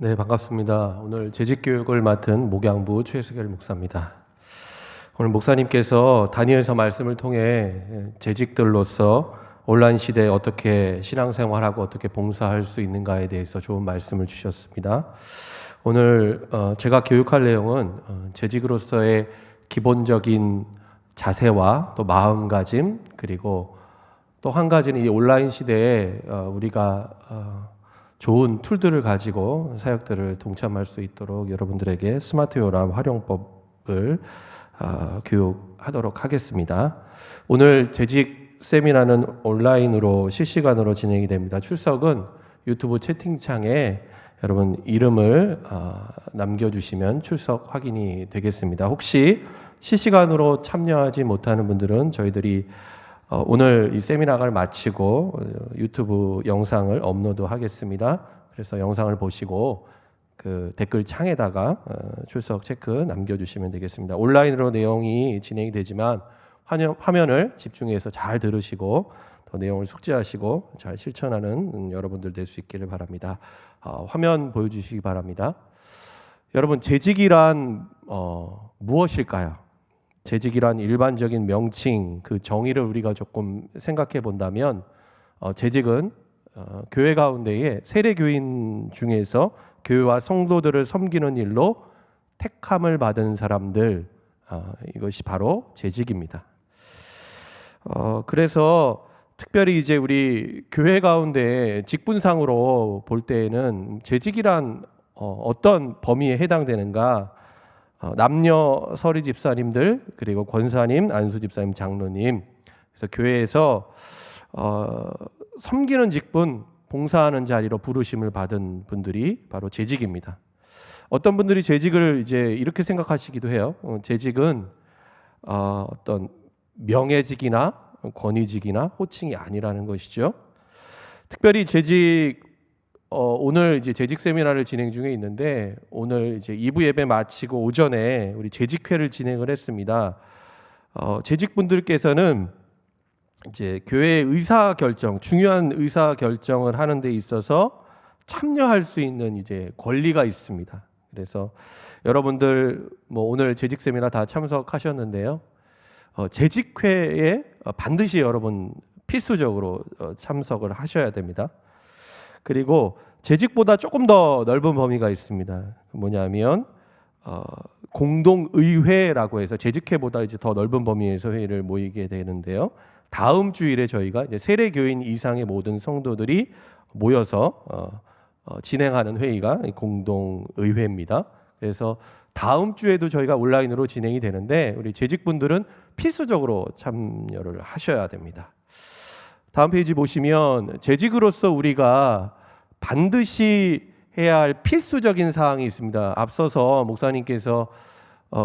네, 반갑습니다. 오늘 재직교육을 맡은 목양부 최수결 목사입니다. 오늘 목사님께서 다니엘서 말씀을 통해 재직들로서 온라인 시대에 어떻게 신앙생활하고 어떻게 봉사할 수 있는가에 대해서 좋은 말씀을 주셨습니다. 오늘 제가 교육할 내용은 재직으로서의 기본적인 자세와 또 마음가짐, 그리고 또 한 가지는 이 온라인 시대에 우리가 좋은 툴들을 가지고 사역들을 동참할 수 있도록 여러분들에게 스마트 요람 활용법을 교육하도록 하겠습니다. 오늘 재직 세미나는 온라인으로 실시간으로 진행이 됩니다. 출석은 유튜브 채팅창에 여러분 이름을 남겨주시면 출석 확인이 되겠습니다. 혹시 실시간으로 참여하지 못하는 분들은 저희들이 오늘 이 세미나를 마치고 유튜브 영상을 업로드하겠습니다. 그래서 영상을 보시고 그 댓글 창에다가 출석 체크 남겨주시면 되겠습니다. 온라인으로 내용이 진행이 되지만 화면을 집중해서 잘 들으시고 더 내용을 숙지하시고 잘 실천하는 여러분들 될 수 있기를 바랍니다. 화면 보여주시기 바랍니다. 여러분, 재직이란 무엇일까요? 재직이란 일반적인 명칭, 그 정의를 우리가 조금 생각해 본다면 재직은 교회 가운데에 세례교인 중에서 교회와 성도들을 섬기는 일로 택함을 받은 사람들, 이것이 바로 재직입니다. 그래서 특별히 이제 우리 교회 가운데 직분상으로 볼 때에는 재직이란 어떤 범위에 해당되는가? 남녀 서리 집사님들, 그리고 권사님, 안수 집사님, 장로님, 그래서 교회에서 섬기는 직분, 봉사하는 자리로 부르심을 받은 분들이 바로 재직입니다. 어떤 분들이 재직을 이제 이렇게 생각하시기도 해요. 재직은 어떤 명예직이나 권위직이나 호칭이 아니라는 것이죠. 특별히 재직 오늘 이제 재직 세미나를 진행 중에 있는데 오늘 이제 2부 예배 마치고 오전에 우리 재직회를 진행을 했습니다. 재직분들께서는 이제 교회의 의사 결정, 중요한 의사 결정을 하는 데 있어서 참여할 수 있는 이제 권리가 있습니다. 그래서 여러분들 뭐 오늘 재직 세미나 다 참석하셨는데요. 재직회에 반드시 여러분 필수적으로 참석을 하셔야 됩니다. 그리고 재직보다 조금 더 넓은 범위가 있습니다. 뭐냐면 공동의회라고 해서 재직회보다 이제 더 넓은 범위에서 회의를 모이게 되는데요. 다음 주일에 저희가 이제 세례교인 이상의 모든 성도들이 모여서 진행하는 회의가 공동의회입니다. 그래서 다음 주에도 저희가 온라인으로 진행이 되는데 우리 재직분들은 필수적으로 참여를 하셔야 됩니다. 다음 페이지 보시면 재직으로서 우리가 반드시 해야 할 필수적인 사항이 있습니다. 앞서서 목사님께서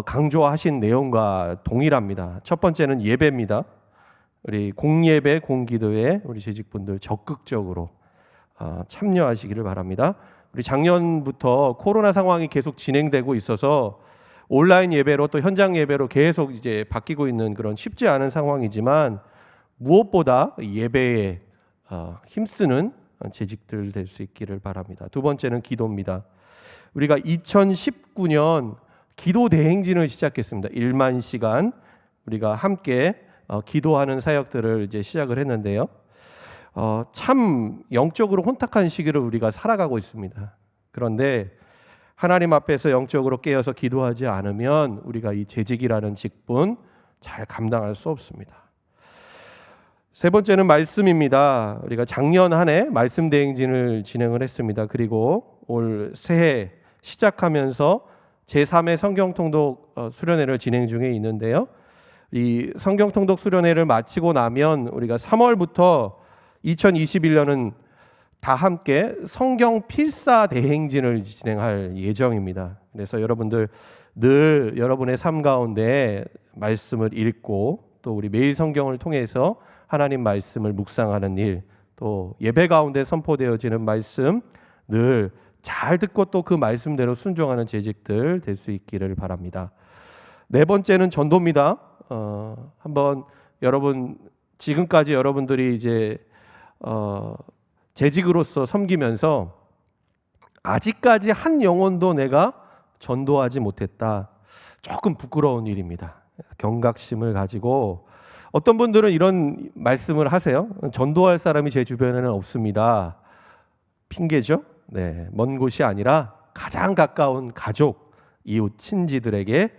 강조하신 내용과 동일합니다. 첫 번째는 예배입니다. 우리 공예배, 공기도에 우리 재직분들 적극적으로 참여하시기를 바랍니다. 우리 작년부터 코로나 상황이 계속 진행되고 있어서 온라인 예배로 또 현장 예배로 계속 이제 바뀌고 있는 그런 쉽지 않은 상황이지만 무엇보다 예배에 힘쓰는 재직들 될 수 있기를 바랍니다. 두 번째는 기도입니다. 우리가 2019년 기도 대행진을 시작했습니다. 1만 시간 우리가 함께 기도하는 사역들을 이제 시작을 했는데요. 참 영적으로 혼탁한 시기를 우리가 살아가고 있습니다. 그런데 하나님 앞에서 영적으로 깨어서 기도하지 않으면 우리가 이 재직이라는 직분 잘 감당할 수 없습니다. 세 번째는 말씀입니다. 우리가 작년 한 해 말씀 대행진을 진행을 했습니다. 그리고 올 새해 시작하면서 제3회 성경통독 수련회를 진행 중에 있는데요. 이 성경통독 수련회를 마치고 나면 우리가 3월부터 2021년은 다 함께 성경 필사 대행진을 진행할 예정입니다. 그래서 여러분들 늘 여러분의 삶 가운데 말씀을 읽고 또 우리 매일 성경을 통해서 하나님 말씀을 묵상하는 일, 또 예배 가운데 선포되어지는 말씀 늘 잘 듣고 또 그 말씀대로 순종하는 재직들 될 수 있기를 바랍니다. 네 번째는 전도입니다. 한번 여러분 지금까지 여러분들이 이제 재직으로서 섬기면서 아직까지 한 영혼도 내가 전도하지 못했다. 조금 부끄러운 일입니다. 경각심을 가지고 어떤 분들은 이런 말씀을 하세요. 전도할 사람이 제 주변에는 없습니다. 핑계죠. 네, 먼 곳이 아니라 가장 가까운 가족, 이웃, 친지들에게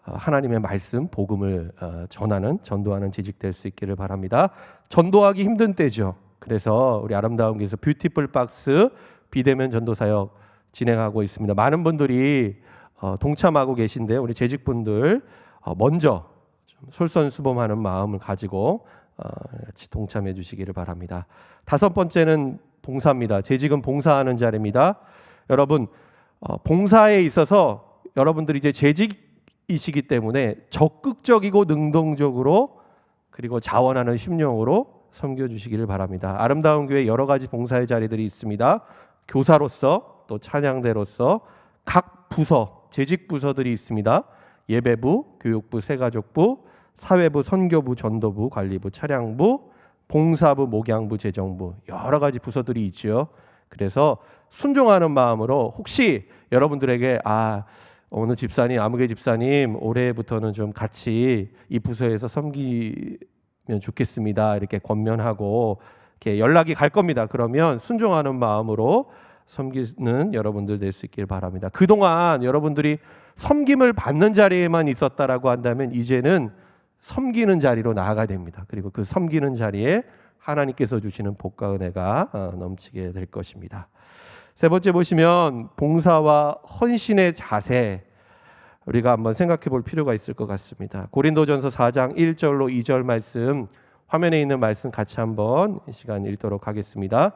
하나님의 말씀, 복음을 전도하는 재직될 수 있기를 바랍니다. 전도하기 힘든 때죠. 그래서 우리 아름다운 교회에서 뷰티풀 박스 비대면 전도사역 진행하고 있습니다. 많은 분들이 동참하고 계신데요. 우리 재직분들 먼저 좀 솔선수범하는 마음을 가지고 같이 동참해 주시기를 바랍니다. 5번째는 봉사입니다. 재직은 봉사하는 자리입니다. 여러분, 봉사에 있어서 여러분들이 이제 재직이시기 때문에 적극적이고 능동적으로 그리고 자원하는 심령으로 섬겨주시기를 바랍니다. 아름다운 교회 여러 가지 봉사의 자리들이 있습니다. 교사로서 또 찬양대로서 각 부서, 재직 부서들이 있습니다. 예배부, 교육부, 새가족부, 사회부, 선교부, 전도부, 관리부, 차량부, 봉사부, 목양부, 재정부 여러 가지 부서들이 있죠. 그래서 순종하는 마음으로 혹시 여러분들에게 어느 집사님, 아무개 집사님 올해부터는 좀 같이 이 부서에서 섬기면 좋겠습니다. 이렇게 권면하고 이렇게 연락이 갈 겁니다. 그러면 순종하는 마음으로 섬기는 여러분들 될 수 있길 바랍니다. 그동안 여러분들이 섬김을 받는 자리에만 있었다라고 한다면 이제는 섬기는 자리로 나아가야 됩니다. 그리고 그 섬기는 자리에 하나님께서 주시는 복과 은혜가 넘치게 될 것입니다. 세 번째 보시면 봉사와 헌신의 자세, 우리가 한번 생각해 볼 필요가 있을 것 같습니다. 고린도전서 4장 1절로 2절 말씀, 화면에 있는 말씀 같이 한번 이 시간 읽도록 하겠습니다.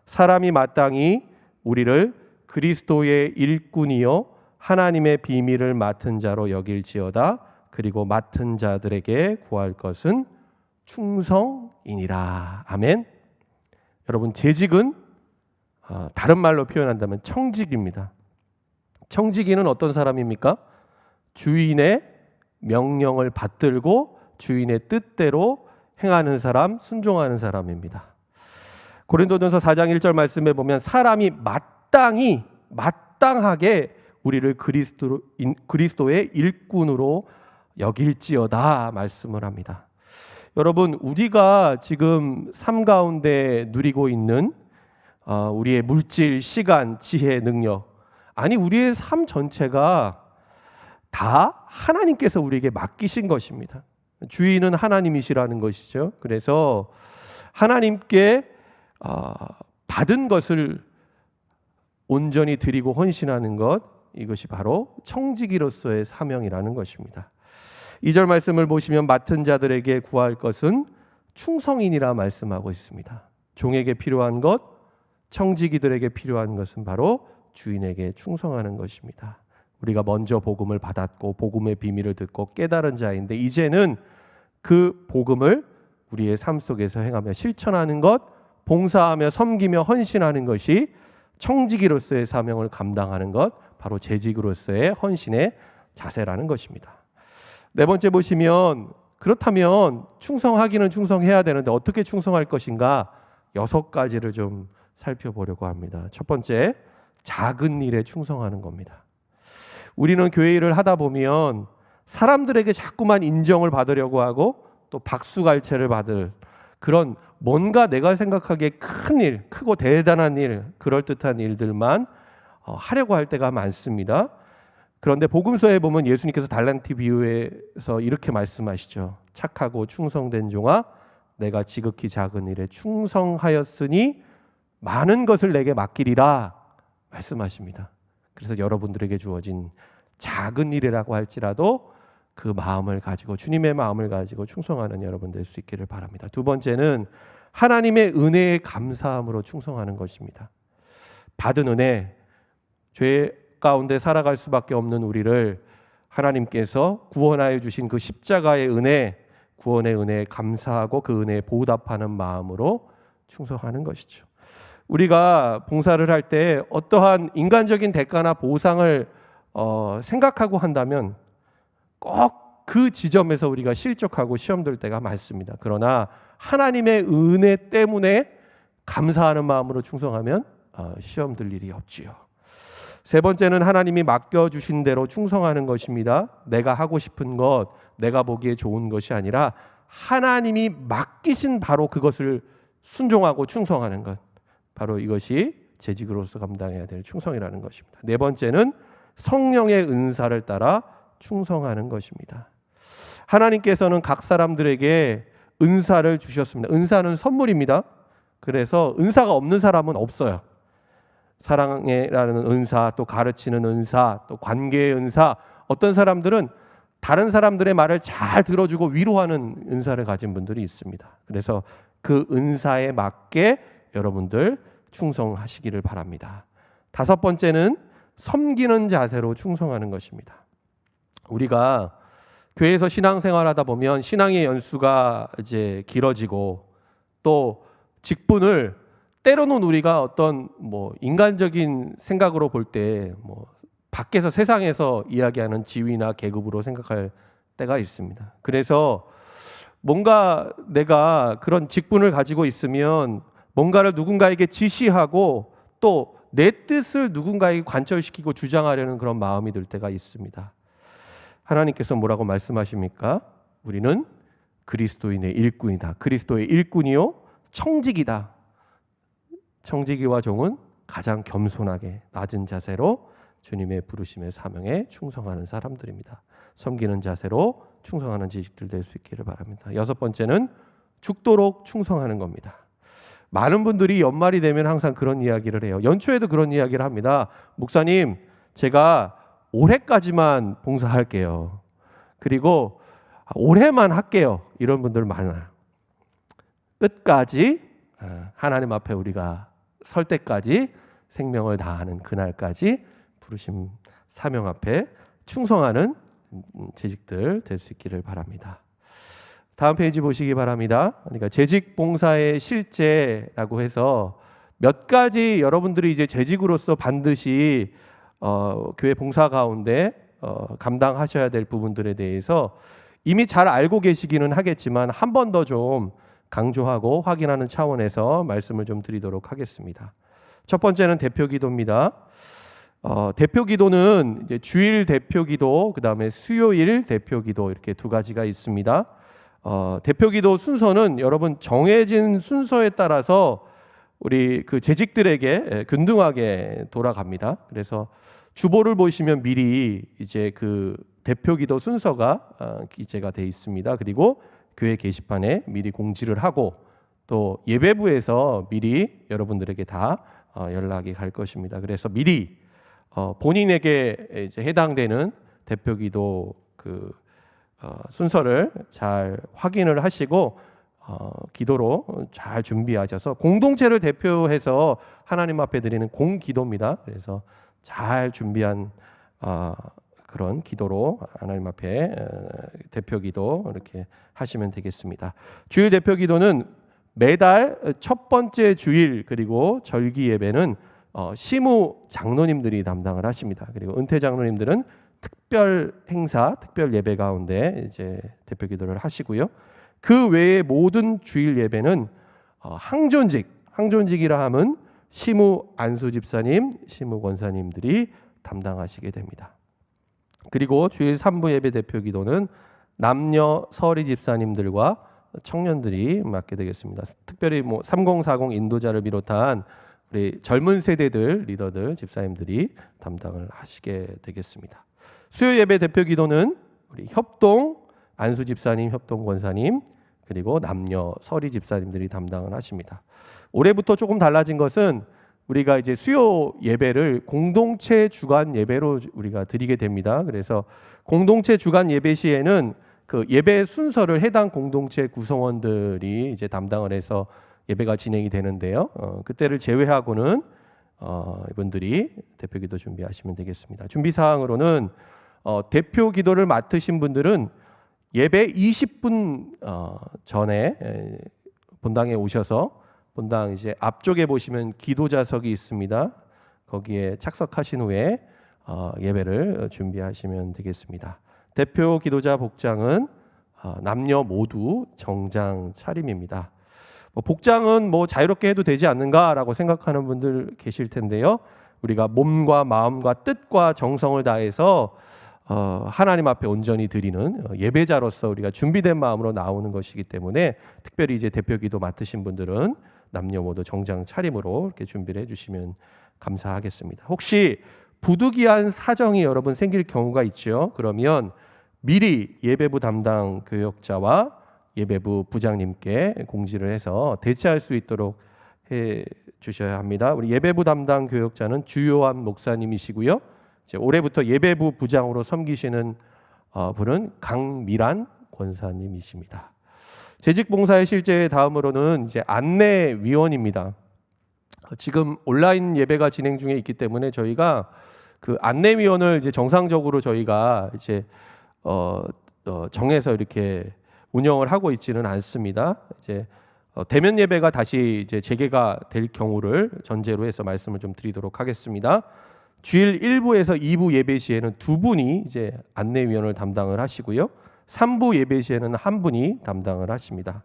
사람이 마땅히 우리를 그리스도의 일꾼이요 하나님의 비밀을 맡은 자로 여길지어다. 그리고 맡은 자들에게 구할 것은 충성이니라. 아멘. 여러분, 재직은 다른 말로 표현한다면 청지기입니다. 청지기는 어떤 사람입니까? 주인의 명령을 받들고 주인의 뜻대로 행하는 사람, 순종하는 사람입니다. 고린도전서 4장 1절 말씀에 보면 사람이 마땅하게 우리를 그리스도의 일꾼으로 여길지어다 말씀을 합니다. 여러분, 우리가 지금 삶 가운데 누리고 있는 우리의 물질, 시간, 지혜, 능력, 아니 우리의 삶 전체가 다 하나님께서 우리에게 맡기신 것입니다. 주인은 하나님이시라는 것이죠. 그래서 하나님께 받은 것을 온전히 드리고 헌신하는 것, 이것이 바로 청지기로서의 사명이라는 것입니다. 2절 말씀을 보시면 맡은 자들에게 구할 것은 충성이니라 말씀하고 있습니다. 종에게 필요한 것, 청지기들에게 필요한 것은 바로 주인에게 충성하는 것입니다. 우리가 먼저 복음을 받았고 복음의 비밀을 듣고 깨달은 자인데 이제는 그 복음을 우리의 삶 속에서 행하며 실천하는 것, 봉사하며 섬기며 헌신하는 것이 청지기로서의 사명을 감당하는 것, 바로 재직으로서의 헌신의 자세라는 것입니다. 네 번째 보시면, 그렇다면 충성하기는 충성해야 되는데 어떻게 충성할 것인가 6가지를 좀 살펴보려고 합니다. 첫 번째, 작은 일에 충성하는 겁니다. 우리는 교회 일을 하다 보면 사람들에게 자꾸만 인정을 받으려고 하고 또 박수갈채를 받을 그런 뭔가 내가 생각하기에 큰 일, 크고 대단한 일, 그럴듯한 일들만 하려고 할 때가 많습니다. 그런데 복음서에 보면 예수님께서 달란트 비유에서 이렇게 말씀하시죠. 착하고 충성된 종아, 내가 지극히 작은 일에 충성하였으니 많은 것을 내게 맡기리라 말씀하십니다. 그래서 여러분들에게 주어진 작은 일이라고 할지라도 그 마음을 가지고, 주님의 마음을 가지고 충성하는 여러분 될 수 있기를 바랍니다. 두 번째는 하나님의 은혜에 감사함으로 충성하는 것입니다. 받은 은혜, 죄 가운데 살아갈 수밖에 없는 우리를 하나님께서 구원하여 주신 그 십자가의 은혜, 구원의 은혜에 감사하고 그 은혜에 보답하는 마음으로 충성하는 것이죠. 우리가 봉사를 할 때 어떠한 인간적인 대가나 보상을 생각하고 한다면 꼭 그 지점에서 우리가 실족하고 시험들 때가 많습니다. 그러나 하나님의 은혜 때문에 감사하는 마음으로 충성하면 시험 들 일이 없지요. 세 번째는 하나님이 맡겨주신 대로 충성하는 것입니다. 내가 하고 싶은 것, 내가 보기에 좋은 것이 아니라 하나님이 맡기신 바로 그것을 순종하고 충성하는 것, 바로 이것이 재직으로서 감당해야 될 충성이라는 것입니다. 네 번째는 성령의 은사를 따라 충성하는 것입니다. 하나님께서는 각 사람들에게 은사를 주셨습니다. 은사는 선물입니다. 그래서 은사가 없는 사람은 없어요. 사랑이라는 은사, 또 가르치는 은사, 또 관계의 은사, 어떤 사람들은 다른 사람들의 말을 잘 들어주고 위로하는 은사를 가진 분들이 있습니다. 그래서 그 은사에 맞게 여러분들 충성하시기를 바랍니다. 다섯 번째는 섬기는 자세로 충성하는 것입니다. 우리가 교회에서 신앙생활하다 보면 신앙의 연수가 이제 길어지고 또 직분을 때로는 우리가 어떤 인간적인 생각으로 볼 때 밖에서 세상에서 이야기하는 지위나 계급으로 생각할 때가 있습니다. 그래서 뭔가 내가 그런 직분을 가지고 있으면 뭔가를 누군가에게 지시하고 또 내 뜻을 누군가에게 관철시키고 주장하려는 그런 마음이 들 때가 있습니다. 하나님께서 뭐라고 말씀하십니까? 우리는 그리스도인의 일꾼이다. 그리스도의 일꾼이요 청지기다. 청지기와 종은 가장 겸손하게 낮은 자세로 주님의 부르심의 사명에 충성하는 사람들입니다. 섬기는 자세로 충성하는 지식들 될 수 있기를 바랍니다. 여섯 번째는 죽도록 충성하는 겁니다. 많은 분들이 연말이 되면 항상 그런 이야기를 해요. 연초에도 그런 이야기를 합니다. 목사님, 제가 올해까지만 봉사할게요. 그리고 올해만 할게요. 이런 분들 많아요. 끝까지 하나님 앞에 우리가 설 때까지 생명을 다하는 그날까지 부르심 사명 앞에 충성하는 재직들 될 수 있기를 바랍니다. 다음 페이지 보시기 바랍니다. 그러니까 재직 봉사의 실제라고 해서 몇 가지 여러분들이 이제 재직으로서 반드시 교회 봉사 가운데 감당하셔야 될 부분들에 대해서 이미 잘 알고 계시기는 하겠지만 한 번 더 좀 강조하고 확인하는 차원에서 말씀을 좀 드리도록 하겠습니다. 첫 번째는 대표기도입니다. 대표기도는 이제 주일 대표기도, 그 다음에 수요일 대표기도 이렇게 두 가지가 있습니다. 대표기도 순서는 여러분 정해진 순서에 따라서 우리 그 재직들에게 균등하게 돌아갑니다. 그래서 주보를 보시면 미리 이제 그 대표기도 순서가 기재가 돼 있습니다. 그리고 교회 게시판에 미리 공지를 하고 또 예배부에서 미리 여러분들에게 다 연락이 갈 것입니다. 그래서 미리 본인에게 이제 해당되는 대표기도 그 순서를 잘 확인을 하시고 기도로 잘 준비하셔서 공동체를 대표해서 하나님 앞에 드리는 공기도입니다. 그래서 잘 준비한 그런 기도로 하나님 앞에 대표기도 이렇게 하시면 되겠습니다. 주일 대표기도는 매달 첫 번째 주일 그리고 절기 예배는 시무 장로님들이 담당을 하십니다. 그리고 은퇴 장로님들은 특별 행사, 특별 예배 가운데 이제 대표 기도를 하시고요. 그 외에 모든 주일 예배는 항존직이라 함은 시무 안수 집사님, 시무 권사님들이 담당하시게 됩니다. 그리고 주일 3부 예배 대표 기도는 남녀 서리 집사님들과 청년들이 맡게 되겠습니다. 특별히 3040 인도자를 비롯한 우리 젊은 세대들 리더들 집사님들이 담당을 하시게 되겠습니다. 수요 예배 대표 기도는 우리 협동 안수 집사님, 협동 권사님 그리고 남녀 서리 집사님들이 담당을 하십니다. 올해부터 조금 달라진 것은 우리가 이제 수요 예배를 공동체 주간 예배로 우리가 드리게 됩니다. 그래서 공동체 주간 예배 시에는 그 예배 순서를 해당 공동체 구성원들이 이제 담당을 해서 예배가 진행이 되는데요. 그때를 제외하고는 이분들이 대표기도 준비하시면 되겠습니다. 준비 사항으로는 대표 기도를 맡으신 분들은 예배 20분 전에 본당에 오셔서 본당 이제 앞쪽에 보시면 기도자석이 있습니다. 거기에 착석하신 후에 예배를 준비하시면 되겠습니다. 대표 기도자 복장은 남녀 모두 정장 차림입니다. 복장은 자유롭게 해도 되지 않는가라고 생각하는 분들 계실 텐데요. 우리가 몸과 마음과 뜻과 정성을 다해서 하나님 앞에 온전히 드리는 예배자로서 우리가 준비된 마음으로 나오는 것이기 때문에 특별히 이제 대표기도 맡으신 분들은 남녀 모두 정장 차림으로 이렇게 준비를 해주시면 감사하겠습니다. 혹시 부득이한 사정이 여러분 생길 경우가 있죠. 그러면 미리 예배부 담당 교역자와 예배부 부장님께 공지를 해서 대체할 수 있도록 해 주셔야 합니다. 우리 예배부 담당 교역자는 주요한 목사님이시고요. 이제 올해부터 예배부 부장으로 섬기시는 분은 강미란 권사님이십니다. 재직 봉사의 실제 다음으로는 이제 안내위원입니다. 지금 온라인 예배가 진행 중에 있기 때문에 저희가 그 안내위원을 이제 정상적으로 저희가 이제 정해서 이렇게 운영을 하고 있지는 않습니다. 이제 대면 예배가 다시 이제 재개가 될 경우를 전제로 해서 말씀을 좀 드리도록 하겠습니다. 주일 1부에서 2부 예배 시에는 두 분이 이제 안내위원을 담당을 하시고요. 3부 예배 시에는 한 분이 담당을 하십니다.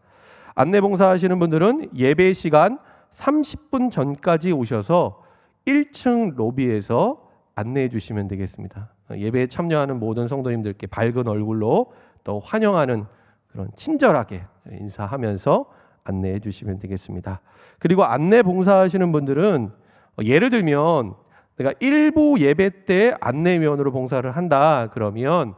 안내 봉사하시는 분들은 예배 시간 30분 전까지 오셔서 1층 로비에서 안내해 주시면 되겠습니다. 예배에 참여하는 모든 성도님들께 밝은 얼굴로 또 환영하는 그런 친절하게 인사하면서 안내해 주시면 되겠습니다. 그리고 안내 봉사하시는 분들은 예를 들면 내가 1부 예배 때 안내위원으로 봉사를 한다 그러면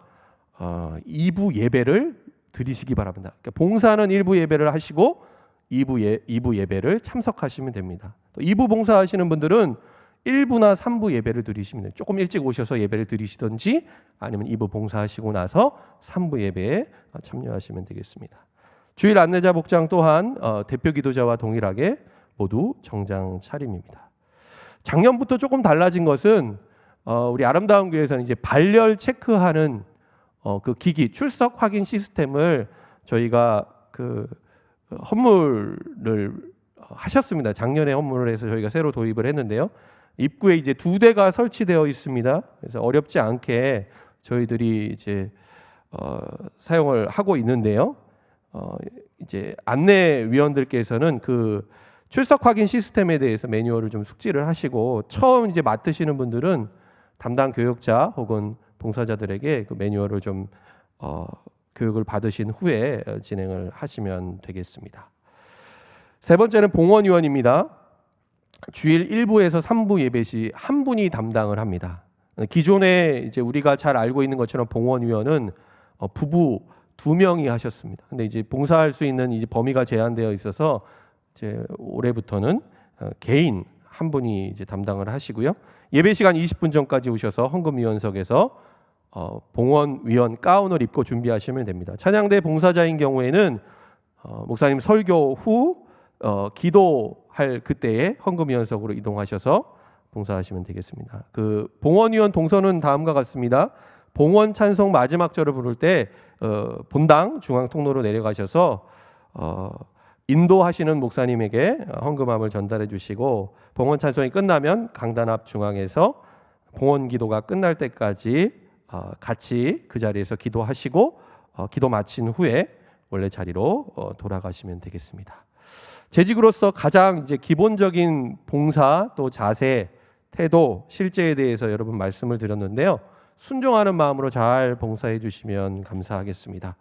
2부 예배를 드리시기 바랍니다. 그러니까 봉사는 1부 예배를 하시고 2부 예배를 참석하시면 됩니다. 또 2부 봉사하시는 분들은 1부나 3부 예배를 드리시면 돼요. 조금 일찍 오셔서 예배를 드리시든지 아니면 2부 봉사하시고 나서 3부 예배에 참여하시면 되겠습니다. 주일 안내자 복장 또한 대표 기도자와 동일하게 모두 정장 차림입니다. 작년부터 조금 달라진 것은 우리 아름다운 교회에서는 이제 발열 체크하는 그 기기 출석 확인 시스템을 저희가 그 헌물을 하셨습니다. 작년에 헌물을 해서 저희가 새로 도입을 했는데요. 입구에 이제 2대가 설치되어 있습니다. 그래서 어렵지 않게 저희들이 이제 사용을 하고 있는데요. 이제 안내위원들께서는 그 출석 확인 시스템에 대해서 매뉴얼을 좀 숙지를 하시고 처음 이제 맡으시는 분들은 담당 교역자 혹은 봉사자들에게 그 매뉴얼을 좀 교육을 받으신 후에 진행을 하시면 되겠습니다. 세 번째는 봉헌위원입니다. 주일 1부에서 3부 예배 시 한 분이 담당을 합니다. 기존에 이제 우리가 잘 알고 있는 것처럼 봉헌위원은 부부 2명이 하셨습니다. 근데 이제 봉사할 수 있는 이제 범위가 제한되어 있어서 이제 올해부터는 개인 한 분이 이제 담당을 하시고요. 예배 시간 20분 전까지 오셔서 헌금위원석에서 봉헌위원 가운을 입고 준비하시면 됩니다. 찬양대 봉사자인 경우에는 목사님 설교 후 기도할 그때에 헌금위원석으로 이동하셔서 봉사하시면 되겠습니다. 그 봉헌위원 동선은 다음과 같습니다. 봉헌 찬송 마지막 절을 부를 때 본당 중앙 통로로 내려가셔서 인도하시는 목사님에게 헌금함을 전달해 주시고 봉헌 찬송이 끝나면 강단 앞 중앙에서 봉헌 기도가 끝날 때까지 같이 그 자리에서 기도하시고 기도 마친 후에 원래 자리로 돌아가시면 되겠습니다. 재직으로서 가장 이제 기본적인 봉사 또 자세, 태도, 실제에 대해서 여러분 말씀을 드렸는데요. 순종하는 마음으로 잘 봉사해 주시면 감사하겠습니다.